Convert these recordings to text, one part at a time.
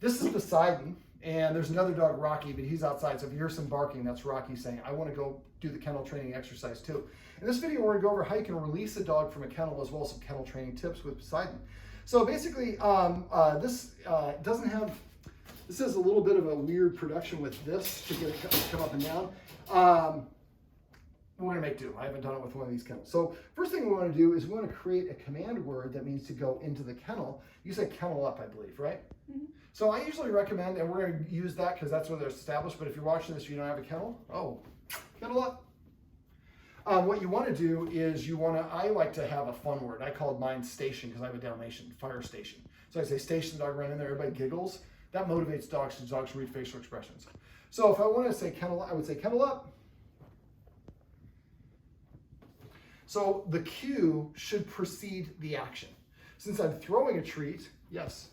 This is Poseidon, and there's another dog, Rocky, but he's outside. So if you hear some barking, that's Rocky saying, I want to go do the kennel training exercise too. In this video, we're going to go over how you can release a dog from a kennel, as well as some kennel training tips with Poseidon. So basically, this has a little bit of a weird production with this to get it to come up and down. We're going to make do. I haven't done it with one of these kennels. So first thing we want to do is we want to create a command word that means to go into the kennel. You say kennel up, I believe, right? Mm-hmm. So I usually recommend, and we're going to use that because that's where they're established, but if you're watching this, you don't have a kennel, kennel up. What you want to do is I like to have a fun word. I called mine station because I have a Dalmatian, fire station. So I say station, the dog ran in there, everybody giggles. That motivates dogs because dogs read facial expressions. So if I want to say kennel, I would say kennel up. So the cue should precede the action. Since I'm throwing a treat, yes,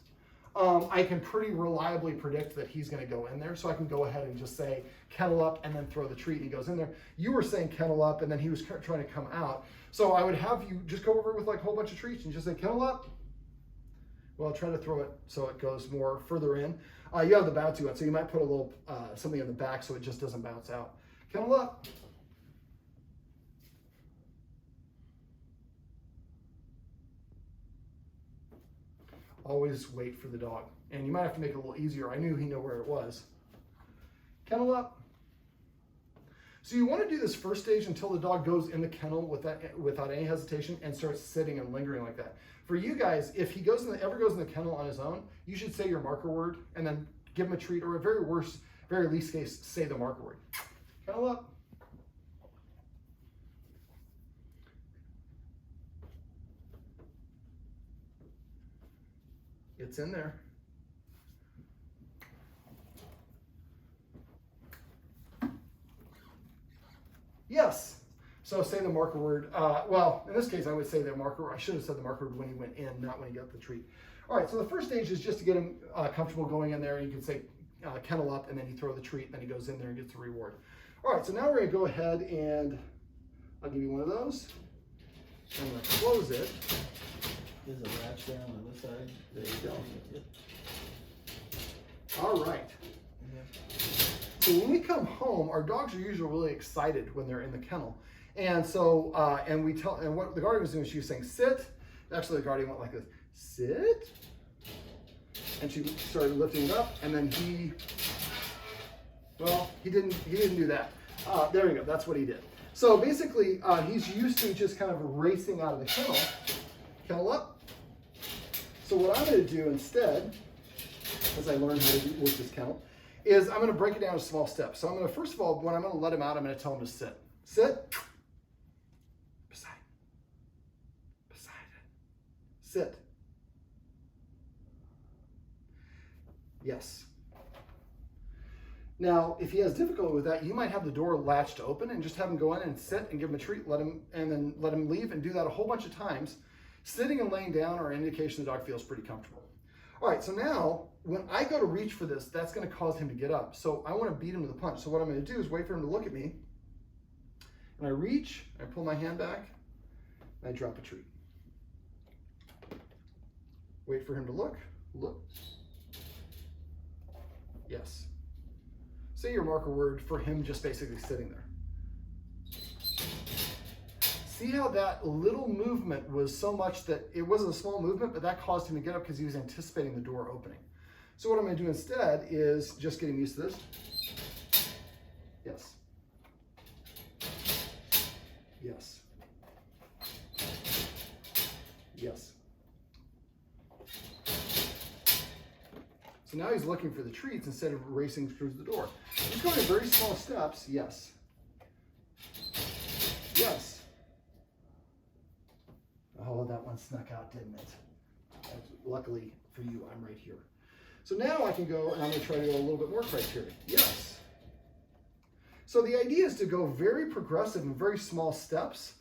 I can pretty reliably predict that he's going to go in there. So I can go ahead and just say kennel up and then throw the treat and he goes in there. You were saying kennel up and then he was trying to come out. So I would have you just go over with like a whole bunch of treats and just say kennel up. Well, try to throw it so it goes more further in. You have the bouncy one, so you might put a little something in the back so it just doesn't bounce out. Kennel up. Always wait for the dog. And you might have to make it a little easier. I knew he knew where it was. Kennel up. So you want to do this first stage until the dog goes in the kennel without any hesitation and starts sitting and lingering like that. For you guys, if he ever goes in the kennel on his own, you should say your marker word and then give him a treat, or at very least case, say the marker word. Kennel up. It's in there. Yes. So say the marker word. Well, in this case, I would say the marker. I should have said the marker word when he went in, not when he got the treat. All right. So the first stage is just to get him comfortable going in there. You can say kennel up, and then you throw the treat, and then he goes in there and gets the reward. All right. So now we're going to go ahead and I'll give you one of those. I'm going to close it. There's a latch there on the other side. There you go. All right. So when we come home, our dogs are usually really excited when they're in the kennel. And so, and what the guardian was doing, she was saying, sit. Actually, the guardian went like this, sit. And she started lifting it up, and then he didn't do that. There we go, that's what he did. So basically, he's used to just kind of racing out of the kennel up. So what I'm going to do instead, as I learn how to work this kennel, is I'm going to break it down into small steps. So I'm going to, first of all, when I'm going to let him out, I'm going to tell him to sit. Sit. Poseidon. Poseidon. Sit. Yes. Now, if he has difficulty with that, you might have the door latched open and just have him go in and sit and give him a treat, and then let him leave, and do that a whole bunch of times. Sitting and laying down are an indication the dog feels pretty comfortable. All right, so now when I go to reach for this, that's going to cause him to get up. So I want to beat him to the punch. So what I'm going to do is wait for him to look at me. And I reach, I pull my hand back, and I drop a treat. Wait for him to look. Yes. Say your marker word for him just basically sitting there. See how that little movement was so much that it wasn't a small movement, but that caused him to get up because he was anticipating the door opening. So what I'm going to do instead is just getting used to this. Yes. Yes. Yes. So now he's looking for the treats instead of racing through the door. He's going in very small steps. Yes. Yes. Oh, that one snuck out, didn't it? Luckily for you, I'm right here. So now I can go, and I'm going to try to go a little bit more criteria. Yes. So the idea is to go very progressive and very small steps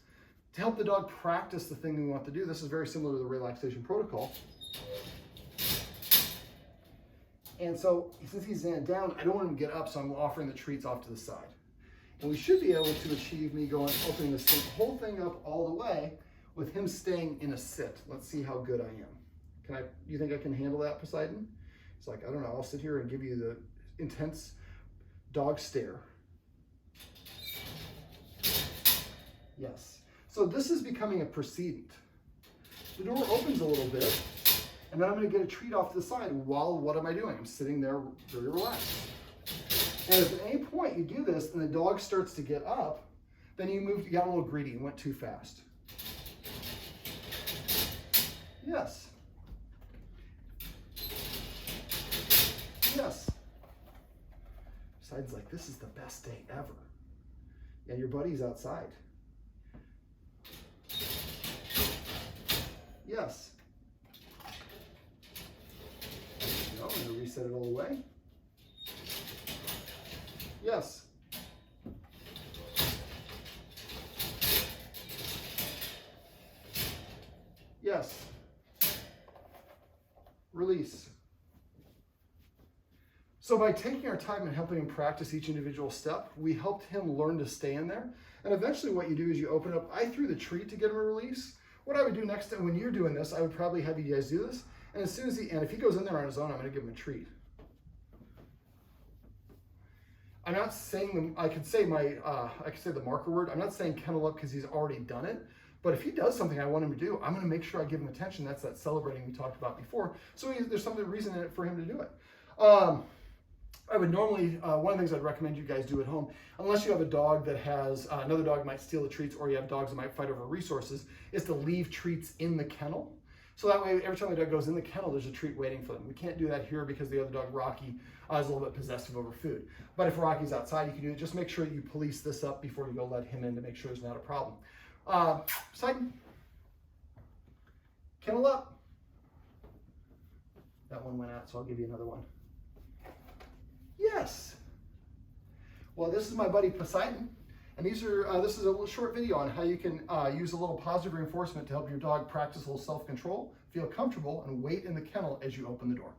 to help the dog practice the thing we want to do. This is very similar to the relaxation protocol. And so since he's down, I don't want him to get up, so I'm offering the treats off to the side. And we should be able to achieve me opening this whole thing up all the way with him staying in a sit. Let's see how good I am. You think I can handle that, Poseidon? It's like, I don't know, I'll sit here and give you the intense dog stare. Yes. So this is becoming a precedent. The door opens a little bit, and then I'm going to get a treat off to the side while, what am I doing? I'm sitting there very relaxed. And if at any point you do this and the dog starts to get up, then you got a little greedy and went too fast. Yes. Yes. Poseidon's like, this is the best day ever. Yeah, your buddy's outside. Yes. No, I'm going to reset it all the way. Yes. Yes. Release. So by taking our time and helping him practice each individual step, we helped him learn to stay in there. And eventually what you do is you open up, I threw the treat to get him a release. What I would do next time when you're doing this, I would probably have you guys do this. And as soon as if he goes in there on his own, I'm going to give him a treat. I'm not saying, I could say the marker word. I'm not saying kennel up because he's already done it. But if he does something I want him to do, I'm going to make sure I give him attention. That's that celebrating we talked about before. So there's some reason in it for him to do it. I would normally, one of the things I'd recommend you guys do at home, unless you have a dog that has, another dog might steal the treats, or you have dogs that might fight over resources, is to leave treats in the kennel. So that way, every time the dog goes in the kennel, there's a treat waiting for them. We can't do that here because the other dog, Rocky, is a little bit possessive over food. But if Rocky's outside, you can do it. Just make sure you police this up before you go let him in to make sure there's not a problem. Poseidon, kennel up. That one went out, so I'll give you another one. Yes. Well, this is my buddy Poseidon, and this is a little short video on how you can use a little positive reinforcement to help your dog practice a little self-control, feel comfortable, and wait in the kennel as you open the door.